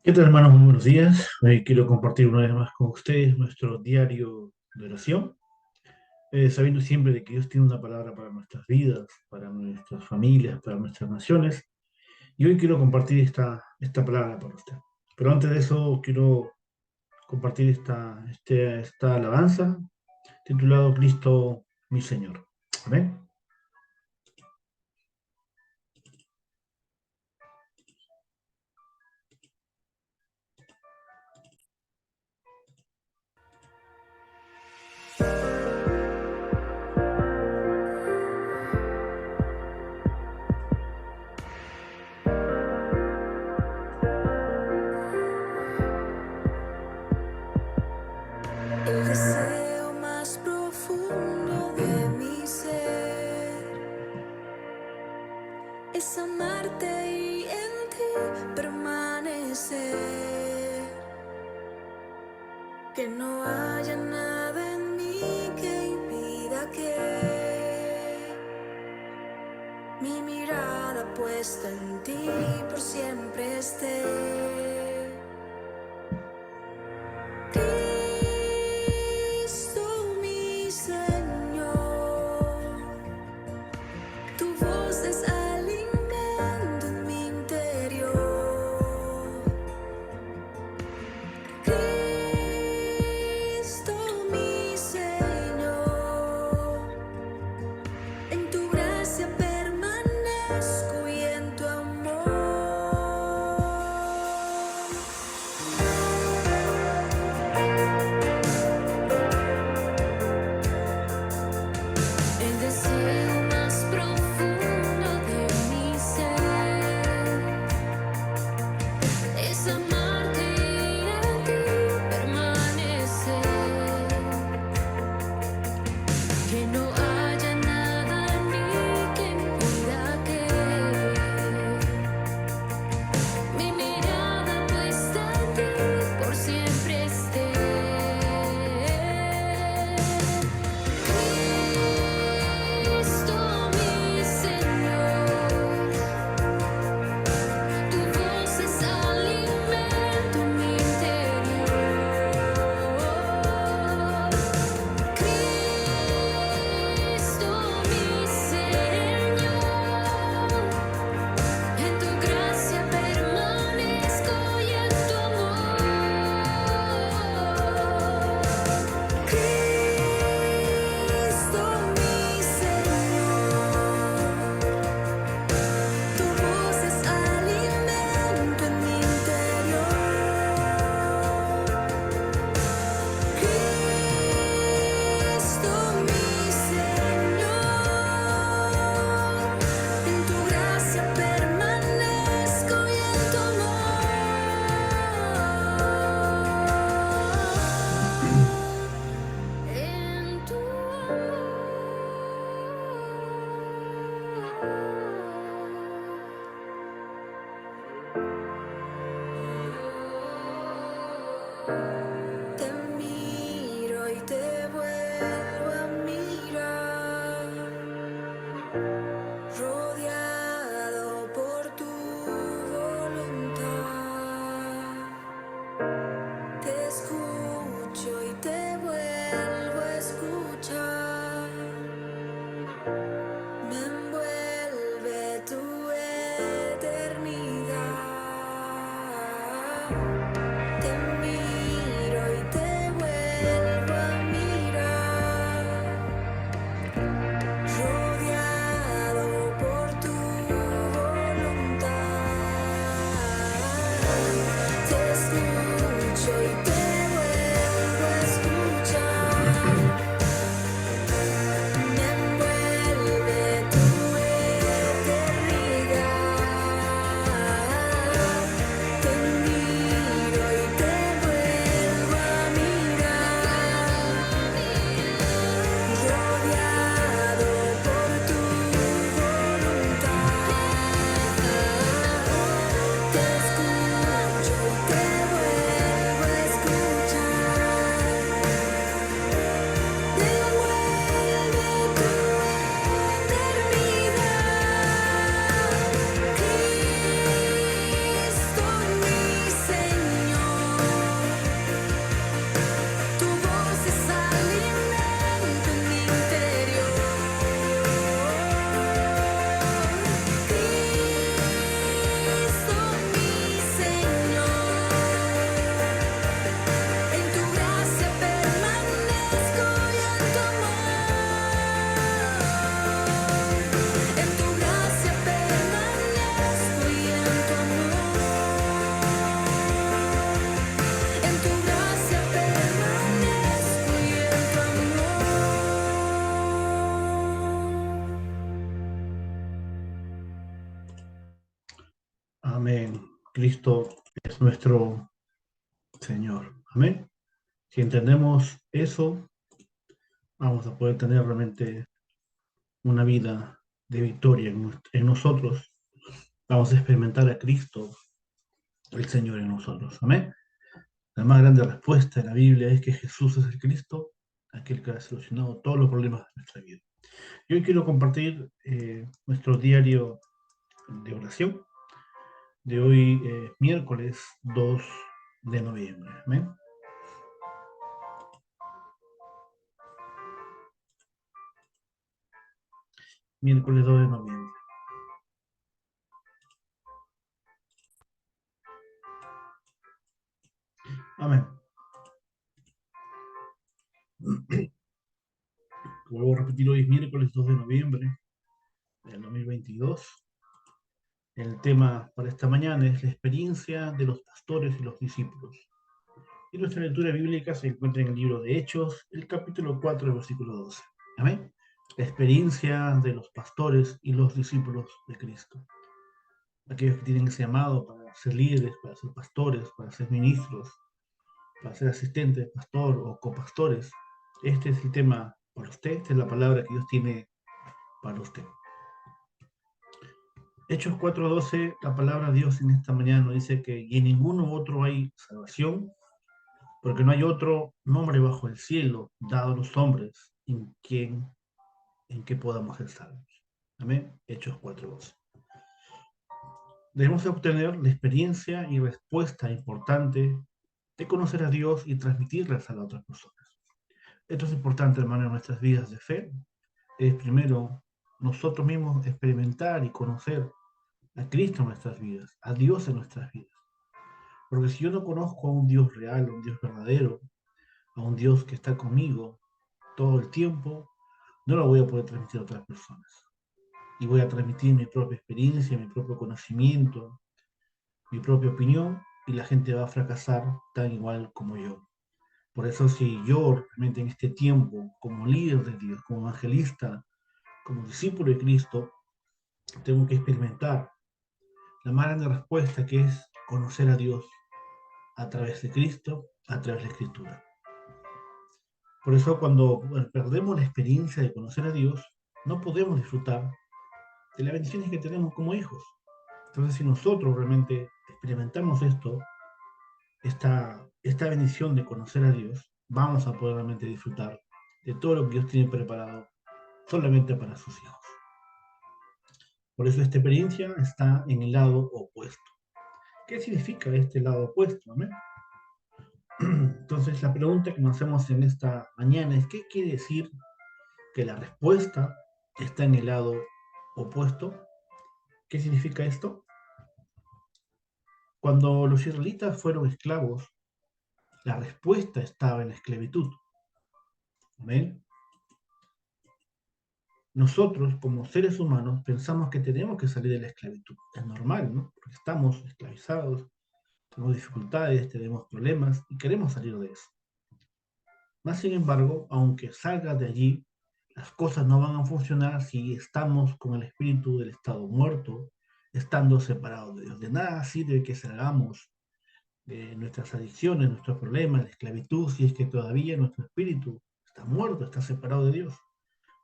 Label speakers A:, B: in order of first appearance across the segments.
A: ¿Qué tal, hermanos? Muy buenos días. Hoy quiero compartir una vez más con ustedes nuestro diario de oración, sabiendo siempre de que Dios tiene una palabra para nuestras vidas, para nuestras familias, para nuestras naciones. Y hoy quiero compartir esta palabra para usted. Pero antes de eso, quiero compartir esta alabanza titulado Cristo mi Señor. Amén.
B: El deseo más profundo de mi ser es amarte y en ti permanecer. Que no haya nada en mí que impida que mi mirada puesta en ti por siempre esté. Cristo mi Señor, tu voz es alimento en mi interior. Cristo mi Señor, en tu gracia permanezco y en tu amor. El deseo más profundo de mi ser es amarte y en ti permanecer. Que no haya nada en mí que impida que mi mirada puesta en ti por siempre esté. Cristo mi Señor, tu voz es alimento en mi interior. Cristo mi Señor, en tu gracia permanezco y en tu amor. Cristo mi Señor, tu voz es alimento en mi interior. Cristo mi Señor, en tu gracia permanezco y en tu amor. En tu amor. Te miro y te vuelvo a mirar, rodeado por tu voluntad. Te escucho y te vuelvo a escuchar. Me envuelve tu eternidad. Te miro y te vuelvo a mirar, rodeado por tu voluntad. Te escucho y te vuelvo a escuchar. Me envuelve tu eternidad. Te miro y te vuelvo a mirar, rodeado por tu voluntad. Te escucho y te vuelvo a escuchar.
A: Amén. Cristo es nuestro Señor. Amén. Si entendemos eso, vamos a poder tener realmente una vida de victoria en nosotros. Vamos a experimentar a Cristo, el Señor, en nosotros. Amén. La más grande respuesta en la Biblia es que Jesús es el Cristo, aquel que ha solucionado todos los problemas de nuestra vida. Y hoy quiero compartir nuestro diario de oración de hoy, miércoles 2 de noviembre. Amén. Miércoles 2 de noviembre. Amén. Vuelvo a repetir, hoy es miércoles 2 de noviembre del 2022. El tema para esta mañana es la experiencia de los pastores y los discípulos. Y nuestra lectura bíblica se encuentra en el libro de Hechos, el capítulo 4, el versículo 12. Amén. La experiencia de los pastores y los discípulos de Cristo. Aquellos que tienen ese llamado para ser líderes, para ser pastores, para ser ministros, para ser asistentes de pastor o copastores. Este es el tema para usted, esta es la palabra que Dios tiene para usted. Hechos 4:12, la palabra de Dios en esta mañana nos dice que y en ninguno otro hay salvación, porque no hay otro nombre bajo el cielo dado a los hombres en que podamos ser salvos. Amén. Hechos 4:12. Debemos obtener la experiencia y respuesta importante de conocer a Dios y transmitirlas a las otras personas. Esto es importante, hermano, en nuestras vidas de fe. Es primero nosotros mismos experimentar y conocer a Cristo en nuestras vidas, a Dios en nuestras vidas. Porque si yo no conozco a un Dios real, a un Dios verdadero, a un Dios que está conmigo todo el tiempo, no lo voy a poder transmitir a otras personas. Y voy a transmitir mi propia experiencia, mi propio conocimiento, mi propia opinión, y la gente va a fracasar tan igual como yo. Por eso si yo realmente en este tiempo, como líder de Dios, como evangelista, como discípulo de Cristo, tengo que experimentar la más grande respuesta, que es conocer a Dios a través de Cristo, a través de la Escritura. Por eso cuando perdemos la experiencia de conocer a Dios, no podemos disfrutar de las bendiciones que tenemos como hijos. Entonces, si nosotros realmente experimentamos esta bendición de conocer a Dios, vamos a poder realmente disfrutar de todo lo que Dios tiene preparado solamente para sus hijos. Por eso esta experiencia está en el lado opuesto. ¿Qué significa este lado opuesto? ¿Amén? Entonces la pregunta que nos hacemos en esta mañana es, ¿qué quiere decir que la respuesta está en el lado opuesto? ¿Qué significa esto? Cuando los israelitas fueron esclavos, la respuesta estaba en la esclavitud. ¿Amén? Nosotros, como seres humanos, pensamos que tenemos que salir de la esclavitud. Es normal, ¿no? Porque estamos esclavizados, tenemos dificultades, tenemos problemas y queremos salir de eso. Más sin embargo, aunque salga de allí, las cosas no van a funcionar si estamos con el espíritu del estado muerto, estando separados de Dios. De nada sirve que salgamos de nuestras adicciones, nuestros problemas, la esclavitud, si es que todavía nuestro espíritu está muerto, está separado de Dios.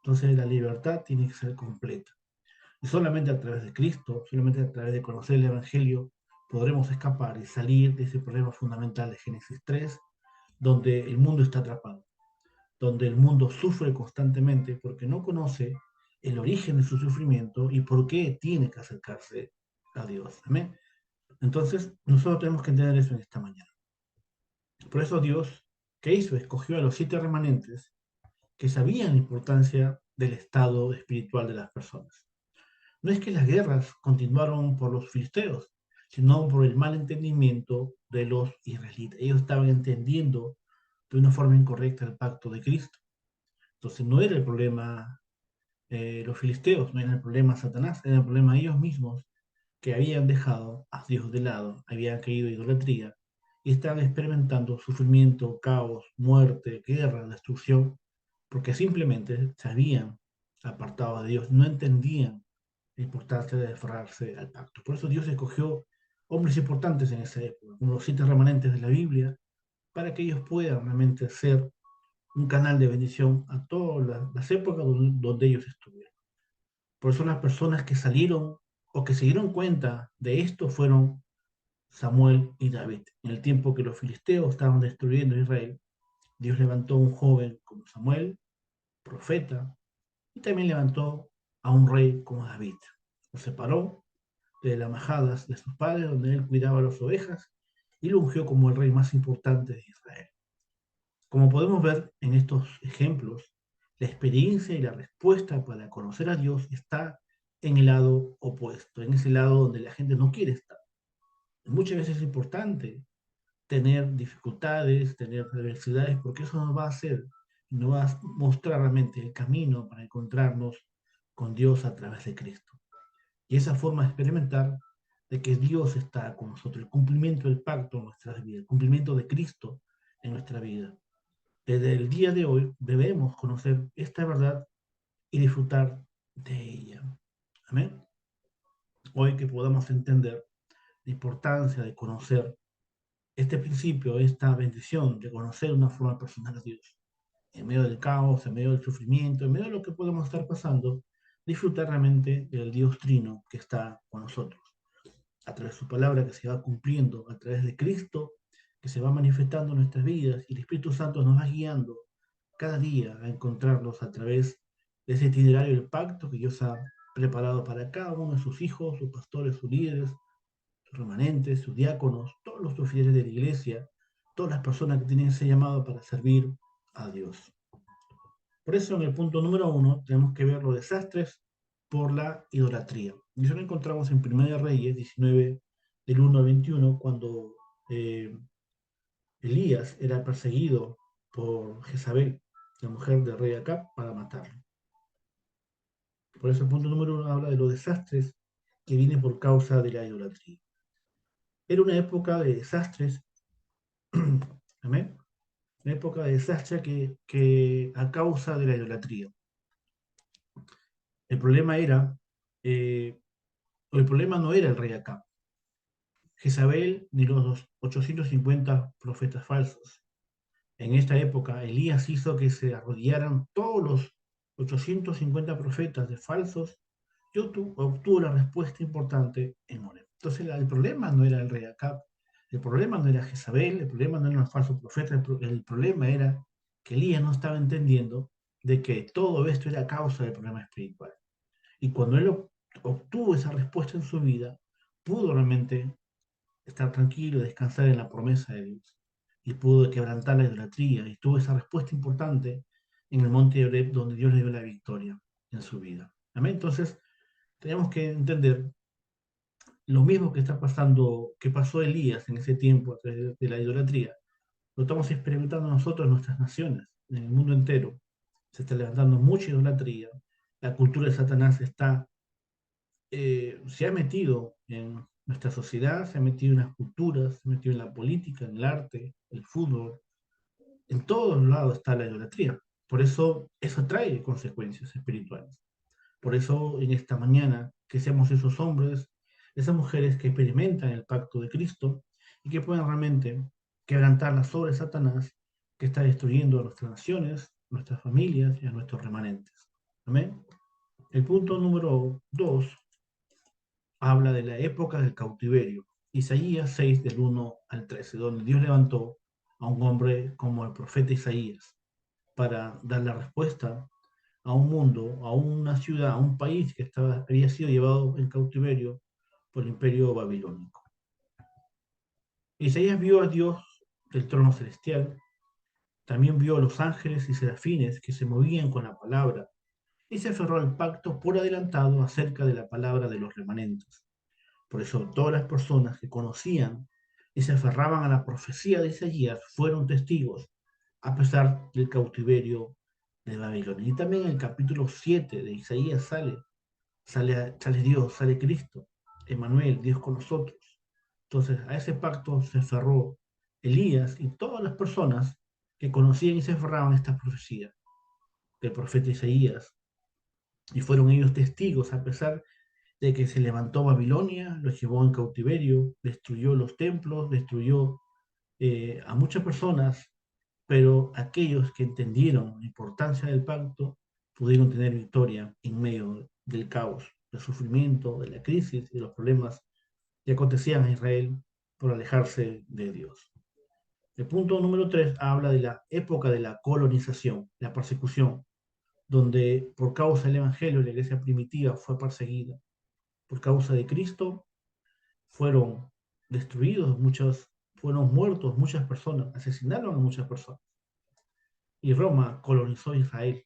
A: Entonces la libertad tiene que ser completa. Y solamente a través de Cristo, solamente a través de conocer el Evangelio, podremos escapar y salir de ese problema fundamental de Génesis 3, donde el mundo está atrapado, donde el mundo sufre constantemente porque no conoce el origen de su sufrimiento y por qué tiene que acercarse a Dios. Amén. Entonces, nosotros tenemos que entender eso en esta mañana. Por eso Dios, ¿qué hizo? Escogió a los 7 remanentes que sabían la importancia del estado espiritual de las personas. No es que las guerras continuaron por los filisteos, sino por el mal entendimiento de los israelitas. Ellos estaban entendiendo de una forma incorrecta el pacto de Cristo. Entonces no era el problema los filisteos, no era el problema Satanás, era el problema ellos mismos, que habían dejado a Dios de lado, habían caído en idolatría y estaban experimentando sufrimiento, caos, muerte, guerra, destrucción, porque simplemente se habían apartado de Dios, no entendían la importancia de aferrarse al pacto. Por eso Dios escogió hombres importantes en esa época, como los 7 remanentes de la Biblia, para que ellos puedan realmente ser un canal de bendición a todas las épocas donde ellos estuvieron. Por eso las personas que salieron o que se dieron cuenta de esto fueron Samuel y David. En el tiempo que los filisteos estaban destruyendo Israel, Dios levantó a un joven como Samuel, profeta, y también levantó a un rey como David. Lo separó de las majadas de sus padres, donde él cuidaba las ovejas, y lo ungió como el rey más importante de Israel. Como podemos ver en estos ejemplos, la experiencia y la respuesta para conocer a Dios está en el lado opuesto, en ese lado donde la gente no quiere estar. Muchas veces es importante tener dificultades, tener adversidades, porque eso nos va a hacer, nos va a mostrar realmente el camino para encontrarnos con Dios a través de Cristo. Y esa forma de experimentar de que Dios está con nosotros, el cumplimiento del pacto en nuestras vidas, el cumplimiento de Cristo en nuestra vida. Desde el día de hoy debemos conocer esta verdad y disfrutar de ella. Amén. Hoy que podamos entender la importancia de conocer este principio, esta bendición de conocer de una forma personal a Dios. En medio del caos, en medio del sufrimiento, en medio de lo que podemos estar pasando, disfrutar realmente del Dios Trino que está con nosotros. A través de su palabra que se va cumpliendo, a través de Cristo que se va manifestando en nuestras vidas y el Espíritu Santo nos va guiando cada día a encontrarnos a través de ese itinerario del pacto que Dios ha preparado para cada uno de sus hijos, sus pastores, sus líderes, sus remanentes, sus diáconos, todos los oficiales de la iglesia, todas las personas que tienen ese llamado para servir a Dios. Por eso en el punto número 1 tenemos que ver los desastres por la idolatría. Y eso lo encontramos en 1 Reyes 19, del 1 al 21, cuando Elías era perseguido por Jezabel, la mujer del rey Acab, para matarlo. Por eso el punto número 1 habla de los desastres que vienen por causa de la idolatría. Era una época de desastres, amén, una época de desastre que a causa de la idolatría. El problema era, eh, el problema no era el rey Acab, Jezabel ni los 850 profetas falsos. En esta época, Elías hizo que se arrodillaran todos los 850 profetas de falsos y obtuvo la respuesta importante en Oreb. Entonces, el problema no era el rey Acab, el problema no era Jezabel, el problema no eran los falsos profetas, el problema era que Elías no estaba entendiendo de que todo esto era causa del problema espiritual. Y cuando él obtuvo esa respuesta en su vida, pudo realmente estar tranquilo, descansar en la promesa de Dios. Y pudo quebrantar la idolatría. Y tuvo esa respuesta importante en el monte de Oreb, donde Dios le dio la victoria en su vida. Amén. Entonces, tenemos que entender lo mismo que está pasando, que pasó Elías en ese tiempo a través de la idolatría. Lo estamos experimentando nosotros en nuestras naciones, en el mundo entero. Se está levantando mucha idolatría. La cultura de Satanás se ha metido en nuestra sociedad, se ha metido en las culturas, se ha metido en la política, en el arte, el fútbol. En todos lados está la idolatría. Por eso trae consecuencias espirituales. Por eso en esta mañana que seamos esos hombres, esas mujeres que experimentan el pacto de Cristo y que puedan realmente quebrantar las obras de Satanás que está destruyendo a nuestras naciones, nuestras familias y a nuestros remanentes. Amén. El punto número 2 habla de la época del cautiverio. Isaías 6 del 1 al 13, donde Dios levantó a un hombre como el profeta Isaías para dar la respuesta a un mundo, a una ciudad, a un país que había sido llevado en cautiverio por el imperio babilónico. Isaías vio a Dios del trono celestial, también vio a los ángeles y serafines que se movían con la palabra y se aferró al pacto por adelantado acerca de la palabra de los remanentes. Por eso todas las personas que conocían y se aferraban a la profecía de Isaías fueron testigos a pesar del cautiverio de Babilonia. Y también en el capítulo 7 de Isaías sale Dios, sale Cristo, Emmanuel, Dios con nosotros. Entonces a ese pacto se aferró Elías y todas las personas que conocían y se aferraban a esta profecía del profeta Isaías. Y fueron ellos testigos a pesar de que se levantó Babilonia, los llevó en cautiverio, destruyó los templos, destruyó a muchas personas, pero aquellos que entendieron la importancia del pacto pudieron tener victoria en medio del caos, del sufrimiento, de la crisis y de los problemas que acontecían en Israel por alejarse de Dios. El punto número 3 habla de la época de la colonización, la persecución, donde por causa del Evangelio la iglesia primitiva fue perseguida. Por causa de Cristo fueron destruidos muchos, fueron muertos muchas personas, asesinaron a muchas personas. Y Roma colonizó Israel.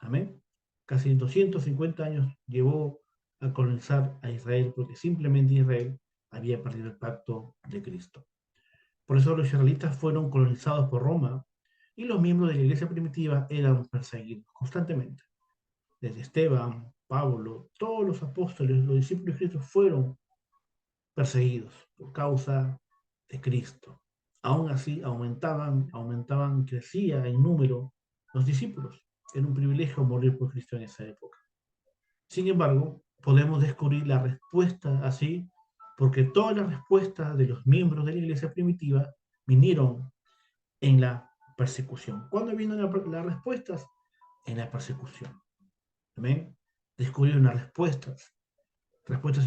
A: Amén. Casi 250 años llevó a colonizar a Israel porque simplemente Israel había perdido el pacto de Cristo. Por eso los israelitas fueron colonizados por Roma y los miembros de la iglesia primitiva eran perseguidos constantemente. Desde Esteban, Pablo, todos los apóstoles, los discípulos de Cristo fueron perseguidos por causa de Cristo. Aún así, aumentaban, crecía en número los discípulos. Era un privilegio morir por Cristo en esa época. Sin embargo, podemos descubrir la respuesta así, porque todas las respuestas de los miembros de la iglesia primitiva vinieron en la persecución. ¿Cuándo vienen las respuestas? En la persecución. Amén. Descubrieron las respuestas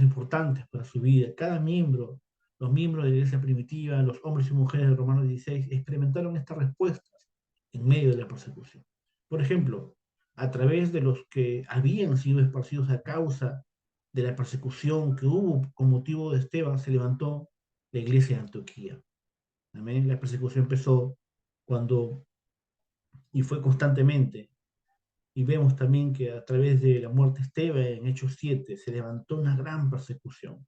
A: importantes para su vida. Cada miembro, los miembros de la iglesia primitiva, los hombres y mujeres de Romanos 16, experimentaron estas respuestas en medio de la persecución. Por ejemplo, a través de los que habían sido esparcidos a causa de la persecución que hubo con motivo de Esteban, se levantó la iglesia de Antioquía. Amén. La persecución empezó cuando, y fue constantemente, y vemos también que a través de la muerte de Esteban en Hechos 7 se levantó una gran persecución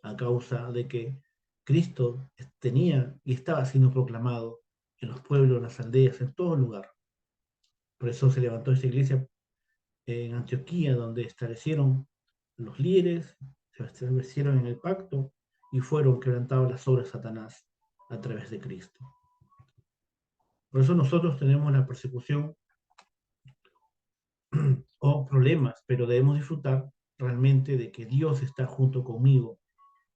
A: a causa de que Cristo tenía y estaba siendo proclamado en los pueblos, en las aldeas, en todo lugar. Por eso se levantó esta iglesia en Antioquía, donde establecieron los líderes, se establecieron en el pacto y fueron quebrantadas las obras de Satanás a través de Cristo. Por eso nosotros tenemos la persecución o problemas, pero debemos disfrutar realmente de que Dios está junto conmigo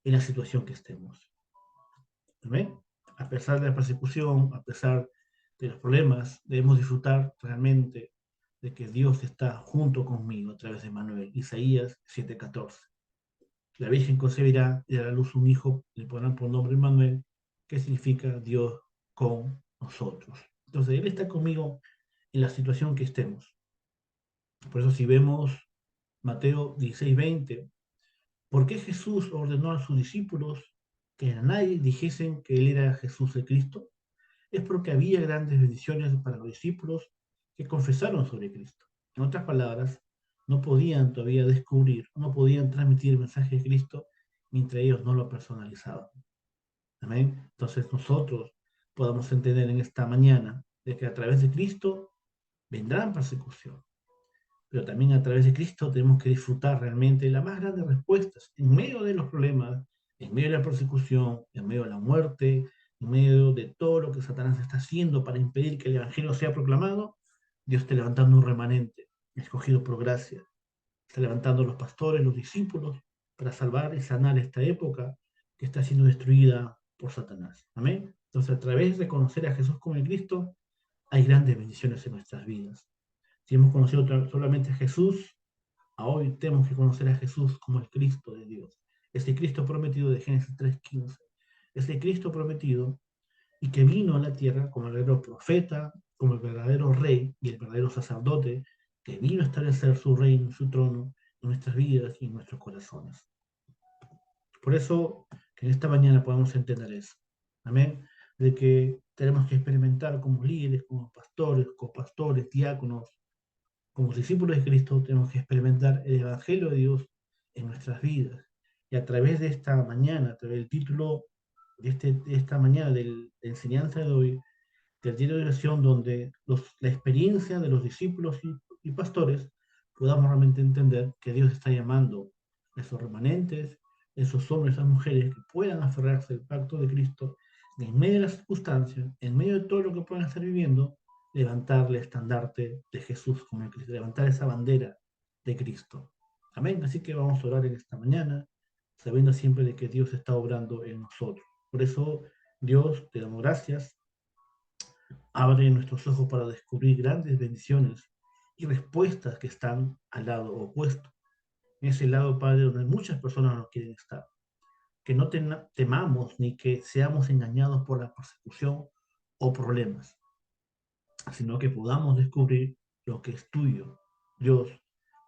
A: en la situación que estemos. ¿Amén? A pesar de la persecución, a pesar de los problemas, debemos disfrutar realmente de que Dios está junto conmigo a través de Manuel. Isaías 7:14. La Virgen concebirá y dará a luz un hijo, le pondrán por nombre Manuel, que significa Dios con nosotros. Entonces, Él está conmigo en la situación que estemos. Por eso si vemos Mateo 16:20, ¿por qué Jesús ordenó a sus discípulos que a nadie dijesen que Él era Jesús el Cristo? Es porque había grandes bendiciones para los discípulos que confesaron sobre Cristo. En otras palabras, no podían todavía descubrir, no podían transmitir el mensaje de Cristo mientras ellos no lo personalizaban. Amén. Entonces nosotros podamos entender en esta mañana de que a través de Cristo vendrán persecución, pero también a través de Cristo tenemos que disfrutar realmente de las más grandes respuestas en medio de los problemas, en medio de la persecución, en medio de la muerte, en medio de todo lo que Satanás está haciendo para impedir que el Evangelio sea proclamado. Dios está levantando un remanente escogido por gracia. Está levantando los pastores, los discípulos, para salvar y sanar esta época que está siendo destruida por Satanás. Amén. Entonces, a través de conocer a Jesús como el Cristo, hay grandes bendiciones en nuestras vidas. Si hemos conocido solamente a Jesús, hoy tenemos que conocer a Jesús como el Cristo de Dios. Ese Cristo prometido de Génesis 3:15. Ese Cristo prometido y que vino a la tierra como el verdadero profeta, como el verdadero rey y el verdadero sacerdote, que vino a establecer su reino, su trono en nuestras vidas y en nuestros corazones. Por eso, que en esta mañana podamos entender eso. Amén. De que tenemos que experimentar como líderes, como pastores, copastores, diáconos, como discípulos de Cristo, tenemos que experimentar el Evangelio de Dios en nuestras vidas. Y a través de esta mañana, a través del título de esta mañana, de la enseñanza de hoy, del día de oración, donde la experiencia de los discípulos y pastores, podamos realmente entender que Dios está llamando a esos remanentes, esos hombres, esas mujeres que puedan aferrarse al pacto de Cristo, en medio de las circunstancias, en medio de todo lo que puedan estar viviendo, levantar el estandarte de Jesús como el Cristo, levantar esa bandera de Cristo. Amén. Así que vamos a orar en esta mañana, sabiendo siempre de que Dios está obrando en nosotros. Por eso, Dios, te damos gracias. Abre nuestros ojos para descubrir grandes bendiciones y respuestas que están al lado opuesto. En ese lado, Padre, donde muchas personas no quieren estar. Que no temamos ni que seamos engañados por la persecución o problemas, sino que podamos descubrir lo que es tuyo, Dios,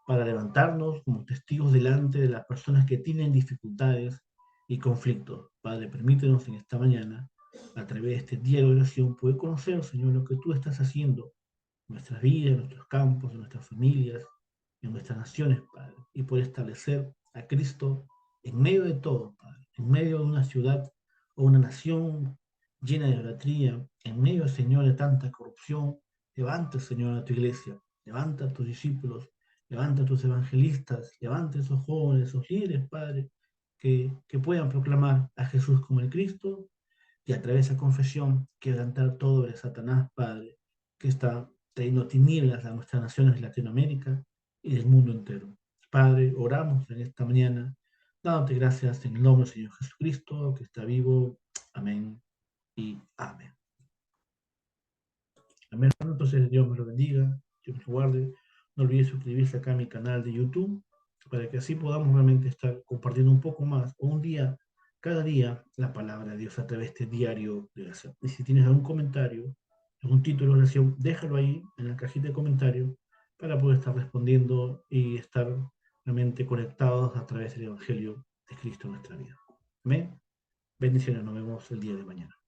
A: para levantarnos como testigos delante de las personas que tienen dificultades y conflictos. Padre, permítenos en esta mañana, a través de este día de oración, poder conocer, Señor, lo que tú estás haciendo en nuestras vidas, en nuestros campos, en nuestras familias, en nuestras naciones, Padre, y poder establecer a Cristo en medio de todo, Padre, en medio de una ciudad o una nación llena de idolatría, en medio, Señor, de tanta corrupción. Levanta, Señor, a tu iglesia, levanta a tus discípulos, levanta a tus evangelistas, levanta a esos jóvenes, esos líderes, Padre, que puedan proclamar a Jesús como el Cristo y a través de esa confesión quebrantar todo de Satanás, Padre, que está trayendo tinieblas a nuestras naciones de Latinoamérica y del mundo entero. Padre, oramos en esta mañana, dándote gracias en el nombre del Señor Jesucristo, que está vivo. Amén y amén. Amén. Entonces, Dios me lo bendiga, Dios me lo guarde. No olvides suscribirse acá a mi canal de YouTube para que así podamos realmente estar compartiendo un poco más o un día, cada día, la palabra de Dios a través de este diario de oración. Y si tienes algún comentario, algún título de oración, déjalo ahí en la cajita de comentarios para poder estar respondiendo y estar realmente conectados a través del Evangelio de Cristo en nuestra vida. Amén. Bendiciones, nos vemos el día de mañana.